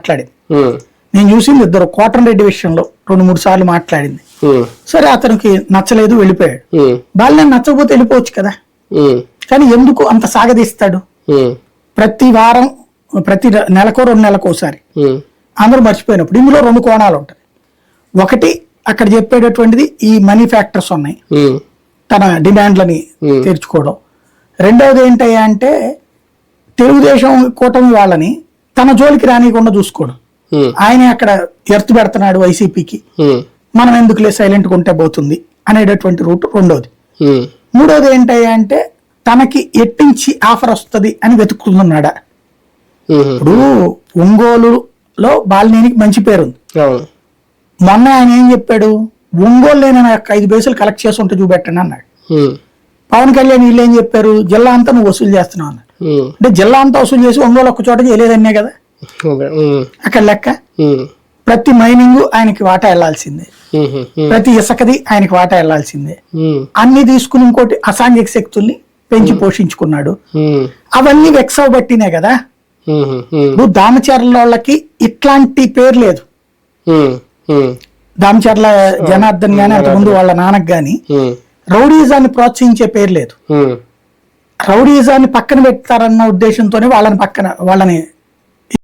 మాట్లాడింది. నేను చూసింది ఇద్దరు కోటరెడ్డి విషయంలో 2-3 సార్లు మాట్లాడింది. సరే అతనికి నచ్చలేదు, వెళ్ళిపోయాడు. బాలినేని నచ్చకపోతే వెళ్ళిపోవచ్చు కదా, కానీ ఎందుకు అంత సాగదీస్తాడు? ప్రతి వారం, ప్రతి నెలకో 2 నెలకోసారి అందరూ మర్చిపోయినప్పుడు ఇందులో 2 కోణాలు ఉంటాయి. ఒకటి అక్కడ చెప్పేటటువంటిది ఈ మనీ ఫ్యాక్టర్స్ ఉన్నాయి, తన డిమాండ్లని తీర్చుకోవడం. రెండవది ఏంటయ్యా అంటే తెలుగుదేశం కూటమి వాళ్ళని తన జోలికి రానియకుండా చూసుకోవడం. ఆయన అక్కడ ఎర్త్ పెడుతున్నాడు వైసీపీకి, మనం ఎందుకులే సైలెంట్గా ఉంటే పోతుంది అనేటటువంటి రూట్ రెండోది. మూడోది ఏంటయ్యా అంటే తనకి ఎట్టించి ఆఫర్ వస్తుంది అని వెతుకుతున్నాడా. ఇప్పుడు ఒంగోలులో బాలినేనికి మంచి పేరుంది. మొన్న ఆయన ఏం చెప్పాడు, ఒంగోలు నేను 5 పైసలు కలెక్ట్ చేసి ఉంటే చూపెట్టండి అన్నాడు. పవన్ కళ్యాణ్ వీళ్ళు ఏం చెప్పారు, జిల్లా అంతా నువ్వు వసూలు చేస్తున్నావు అన్నాడు. అంటే జిల్లా అంతా వసూలు చేసి ఒంగోలు ఒక్క చోట చేయలేదన్నే కదా అక్కడ లెక్క. ప్రతి మైనింగ్ ఆయనకి వాటా వెళ్లాల్సిందే, ప్రతి ఇసుకది ఆయనకి వాటా వెళ్లాల్సిందే. అన్ని తీసుకుని ఇంకోటి అసాంఘిక శక్తుల్ని పెంచి పోషించుకున్నాడు. అవన్నీ వెక్స్ అవబట్టినే కదా. నువ్వు దామచర్ల వాళ్ళకి ఇట్లాంటి పేరు లేదు. దామచర్ల జనార్దన్ గాని అంతకుముందు వాళ్ళ నాన్నకు గాని రౌడీజాన్ని ప్రోత్సహించే పేరు లేదు. రౌడీజాన్ని పక్కన పెడతారన్న ఉద్దేశంతోనే వాళ్ళని